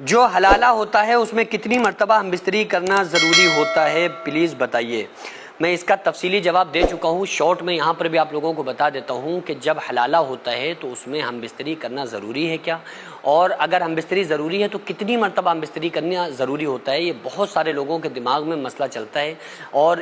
جو حلالہ ہوتا ہے اس میں کتنی مرتبہ ہم بستری کرنا ضروری ہوتا ہے، پلیز بتائیے۔ میں اس کا تفصیلی جواب دے چکا ہوں، شارٹ میں یہاں پر بھی آپ لوگوں کو بتا دیتا ہوں کہ جب حلالہ ہوتا ہے تو اس میں ہم بستری کرنا ضروری ہے کیا، اور اگر ہم بستری ضروری ہے تو کتنی مرتبہ ہم بستری کرنا ضروری ہوتا ہے۔ یہ بہت سارے لوگوں کے دماغ میں مسئلہ چلتا ہے اور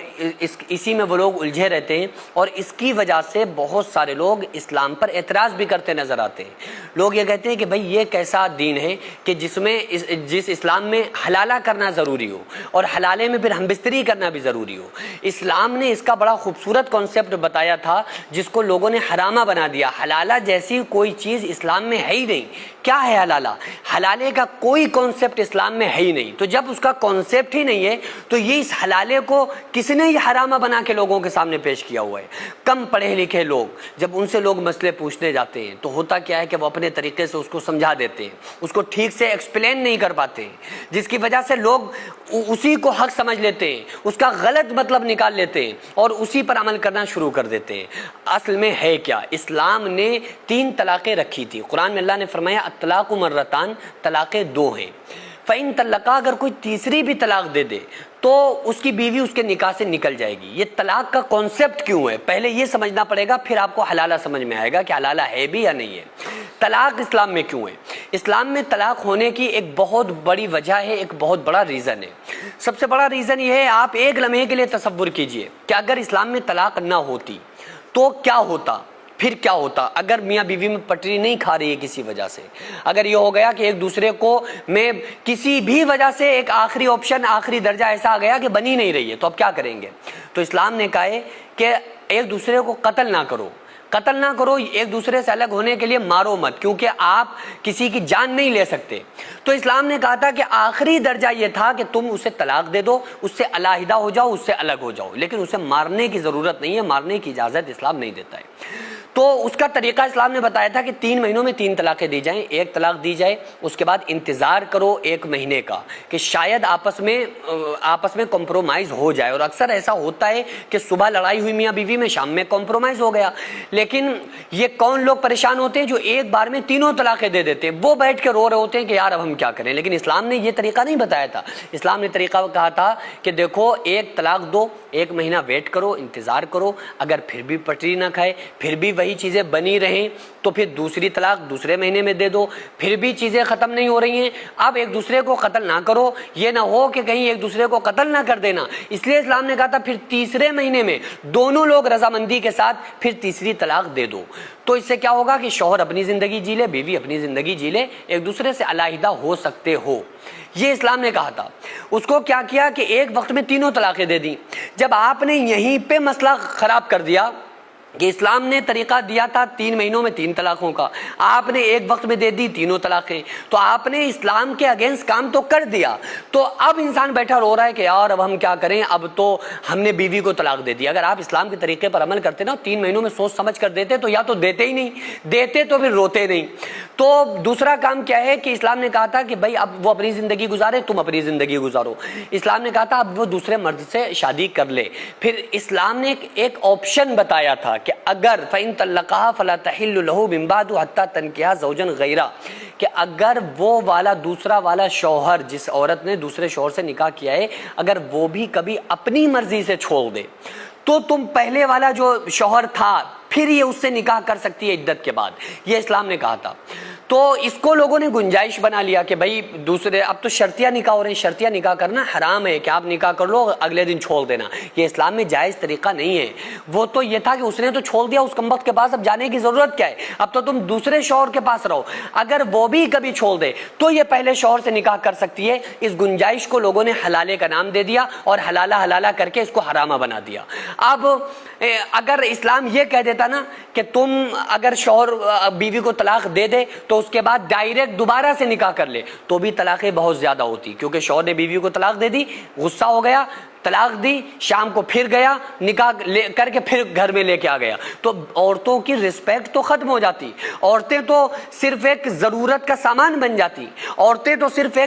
اسی میں وہ لوگ الجھے رہتے ہیں، اور اس کی وجہ سے بہت سارے لوگ اسلام پر اعتراض بھی کرتے نظر آتے ہیں۔ لوگ یہ کہتے ہیں کہ بھئی یہ کیسا دین ہے کہ جس اسلام میں حلالہ کرنا ضروری ہو اور حلالے میں پھر ہم بستری کرنا بھی ضروری ہو۔ اسلام نے اس کا بڑا خوبصورت کانسیپٹ بتایا تھا جس کو لوگوں نے حرامہ بنا دیا۔ حلالہ جیسی کوئی چیز اسلام میں ہے ہی نہیں۔ کیا ہے حلالہ؟ حلالے کا کوئی کانسیپٹ اسلام میں ہے ہی نہیں۔ تو جب اس کا کانسیپٹ ہی نہیں ہے تو یہ اس حلالے کو کس نے یہ حرامہ بنا کے لوگوں کے سامنے پیش کیا ہوا ہے؟ کم پڑھے لکھے لوگ جب ان سے لوگ مسئلے پوچھنے جاتے ہیں تو ہوتا کیا ہے کہ وہ اپنے طریقے سے اس کو سمجھا دیتے ہیں، اس کو ٹھیک سے ایکسپلین نہیں کر پاتے ہیں، جس کی وجہ سے لوگ اسی کو حق سمجھ لیتے ہیں، اس کا غلط مطلب نکال لیتے ہیں اور اسی پر عمل کرنا شروع کر دیتے ہیں۔ اصل میں ہے کیا؟ اسلام نے 3 طلاقیں رکھی تھی۔ قرآن میں اللہ نے فرمایا الطلاق مرتان، طلاقیں 2 ہیں۔ فَإِن طلقا، اگر کوئی تیسری بھی طلاق دے دے تو اس کی بیوی اس کے نکاح سے نکل جائے گی۔ یہ طلاق کا کانسیپٹ کیوں ہے؟ پہلے یہ سمجھنا پڑے گا، پھر آپ کو حلالہ سمجھ میں آئے گا کہ حلالہ ہے بھی یا نہیں ہے۔ طلاق اسلام میں کیوں ہے؟ اسلام میں طلاق ہونے کی ایک بہت بڑی وجہ ہے، ایک بہت بڑا ریزن ہے۔ سب سے بڑا ریزن یہ ہے، آپ ایک لمحے کے لیے تصور کیجئے کہ اگر اسلام میں طلاق نہ ہوتی تو کیا ہوتا؟ پھر کیا ہوتا؟ اگر میاں بیوی میں پٹری نہیں کھا رہی ہے کسی وجہ سے، اگر یہ ہو گیا کہ ایک دوسرے کو میں کسی بھی وجہ سے ایک آخری آپشن، آخری درجہ ایسا آ گیا کہ بن ہی نہیں رہی ہے، تو اب کیا کریں گے؟ تو اسلام نے کہا ہے کہ ایک دوسرے کو قتل نہ کرو، قتل نہ کرو، ایک دوسرے سے الگ ہونے کے لیے مارو مت، کیونکہ آپ کسی کی جان نہیں لے سکتے۔ تو اسلام نے کہا تھا کہ آخری درجہ یہ تھا کہ تم اسے طلاق دے دو، اس سے علیحدہ ہو جاؤ، اس سے الگ ہو جاؤ، لیکن اسے مارنے کی ضرورت نہیں ہے، مارنے کی اجازت اسلام نہیں دیتا ہے۔ تو اس کا طریقہ اسلام نے بتایا تھا کہ 3 مہینوں میں 3 طلاقیں دی جائیں، 1 طلاق دی جائے، اس کے بعد انتظار کرو 1 مہینے کا کہ شاید آپس میں کمپرومائز ہو جائے، اور اکثر ایسا ہوتا ہے کہ صبح لڑائی ہوئی میاں بیوی میں، شام میں کمپرومائز ہو گیا۔ لیکن یہ کون لوگ پریشان ہوتے ہیں؟ جو ایک بار میں 3 طلاقیں دے دیتے ہیں، وہ بیٹھ کے رو رہے ہوتے ہیں کہ یار اب ہم کیا کریں۔ لیکن اسلام نے یہ طریقہ نہیں بتایا تھا۔ اسلام نے طریقہ کہا تھا کہ دیکھو 1 طلاق دو، 1 مہینہ ویٹ کرو، انتظار کرو، اگر پھر بھی پٹری نہ کھائے، پھر بھی وہی چیزیں بنی رہیں تو پھر دوسری طلاق دوسرے مہینے میں دے دو، پھر بھی چیزیں ختم نہیں ہو رہی ہیں، اب ایک دوسرے کو قتل نہ کرو، یہ نہ ہو کہ کہیں ایک دوسرے کو قتل نہ کر دینا۔ اس لیے اسلام نے کہا تھا پھر تیسرے مہینے میں دونوں لوگ رضامندی کے ساتھ پھر تیسری طلاق دے دو۔ تو اس سے کیا ہوگا کہ شوہر اپنی زندگی جی لے، بیوی اپنی زندگی جی لے، ایک دوسرے سے علیحدہ ہو سکتے ہو۔ یہ اسلام نے کہا تھا۔ اس کو کیا کیا کہ ایک وقت میں 3 طلاقیں دے دیں۔ جب آپ نے یہیں پہ مسئلہ خراب کر دیا کہ اسلام نے طریقہ دیا تھا 3 مہینوں میں 3 طلاقوں کا، آپ نے ایک وقت میں دے دی 3 طلاقیں، تو آپ نے اسلام کے اگینسٹ کام تو کر دیا۔ تو اب انسان بیٹھا رو رہا ہے کہ یار اب ہم کیا کریں، اب تو ہم نے بیوی کو طلاق دے دی۔ اگر آپ اسلام کے طریقے پر عمل کرتے نا، 3 مہینوں میں سوچ سمجھ کر دیتے تو یا تو دیتے ہی نہیں، دیتے تو پھر روتے نہیں۔ تو دوسرا کام کیا ہے کہ اسلام نے کہا تھا کہ بھائی اب وہ اپنی زندگی گزارے، تم اپنی زندگی گزارو۔ اسلام نے کہا تھا اب وہ دوسرے مرد سے شادی کر لے۔ پھر اسلام نے ایک آپشن بتایا تھا کہ اگر فَإِن طَلَّقَهَا فَلَا تَحِلُّ لَهُ مِن بَعْدُ حَتَّى تَنكِحَ زَوْجًا غَيْرَهُ، کہ اگر وہ والا دوسرا والا شوہر، جس عورت نے دوسرے شوہر سے نکاح کیا ہے، اگر وہ بھی کبھی اپنی مرضی سے چھوڑ دے تو تم پہلے والا جو شوہر تھا پھر یہ اس سے نکاح کر سکتی ہے عدت کے بعد۔ یہ اسلام نے کہا تھا۔ تو اس کو لوگوں نے گنجائش بنا لیا کہ بھائی دوسرے، اب تو شرطیہ نکاح ہو رہے ہیں، شرطیہ نکاح کرنا حرام ہے کہ آپ نکاح کر لو اگلے دن چھوڑ دینا، یہ اسلام میں جائز طریقہ نہیں ہے۔ وہ تو یہ تھا کہ اس نے تو چھوڑ دیا، اس کمبخت کے پاس اب جانے کی ضرورت کیا ہے، اب تو تم دوسرے شوہر کے پاس رہو۔ اگر وہ بھی کبھی چھوڑ دے تو یہ پہلے شوہر سے نکاح کر سکتی ہے۔ اس گنجائش کو لوگوں نے حلالے کا نام دے دیا اور حلالہ حلالہ کر کے اس کو حرامہ بنا دیا۔ اب اگر اسلام یہ کہہ دیتا نا کہ تم اگر شوہر بیوی کو طلاق دے دے تو اس کے بعد ڈائریکٹ دوبارہ سے نکاح کر لے، تو بھی طلاقیں بہت زیادہ ہوتی، کیونکہ شوہر نے بیوی کو طلاق دے دی، غصہ ہو گیا، طلاق دی, شام کو پھر گیا, نکاح کر کے پھر گھر میں لے کے آ گیا, تو عورتوں کی رسپیکٹ تو ختم ہو جاتی. عورتیں تو صرف ایک ضرورت کا سامان بن جاتی, عورتیں تو صرف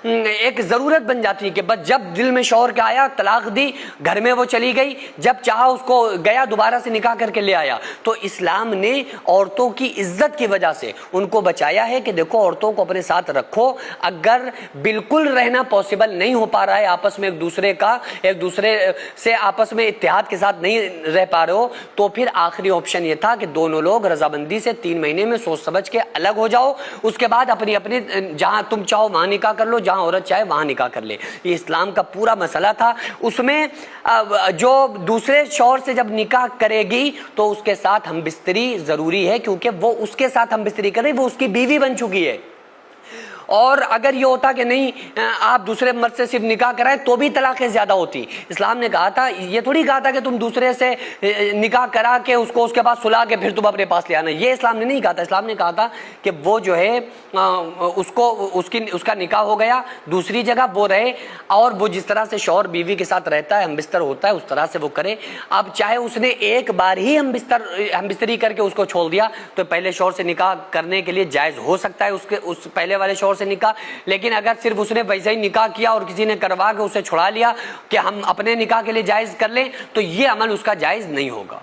ایک ضرورت بن جاتی کہ بس جب دل میں شوہر کا آیا طلاق دی, گھر میں وہ چلی گئی, جب چاہا اس کو گیا دوبارہ سے نکاح کر کے لے آیا. تو اسلام نے عورتوں کی عزت کی وجہ سے ان کو بچایا ہے کہ دیکھو عورتوں کو اپنے ساتھ رکھو, اگر بالکل رہنا پاسبل نہیں ہو پا رہا ہے, آپس میں ایک دوسرے سے آپس میں اتحاد کے ساتھ نہیں رہ پا رہے ہو, تو پھر آخری آپشن یہ تھا کہ دونوں لوگ رضامندی سے 3 مہینے میں سوچ سمجھ کے الگ ہو جاؤ, اس کے بعد اپنی جہاں تم چاہو وہاں نکاح کر لو, جہاں عورت چاہے وہاں نکاح کر لے. یہ اسلام کا پورا مسئلہ تھا. اس میں جو دوسرے شوہر سے جب نکاح کرے گی تو اس کے ساتھ ہم بستری ضروری ہے, کیونکہ وہ اس کے ساتھ ہم بستری کر رہی, وہ اس کی بیوی بن چکی ہے. اور اگر یہ ہوتا کہ نہیں آپ دوسرے مرد سے صرف نکاح کرائے تو بھی طلاقیں زیادہ ہوتی. اسلام نے کہا تھا, یہ تھوڑی کہا تھا کہ تم دوسرے سے نکاح کرا کے اس کو اس کے بعد سلا کے پھر تم اپنے پاس لے آنا. یہ اسلام نے نہیں کہا تھا. اسلام نے کہا تھا کہ وہ جو ہے اس کا نکاح ہو گیا, دوسری جگہ وہ رہے, اور وہ جس طرح سے شوہر بیوی کے ساتھ رہتا ہے, ہم بستر ہوتا ہے, اس طرح سے وہ کرے. اب چاہے اس نے ایک بار ہی ہم بستری کر کے اس کو چھوڑ دیا تو پہلے شوہر سے نکاح کرنے کے لیے جائز ہو سکتا ہے اس پہلے والے شوہر سے نکاح. لیکن اگر صرف اس نے ویسے ہی نکاح کیا اور کسی نے کروا کے اسے چھڑا لیا کہ ہم اپنے نکاح کے لیے جائز کر لیں, تو یہ عمل اس کا جائز نہیں ہوگا.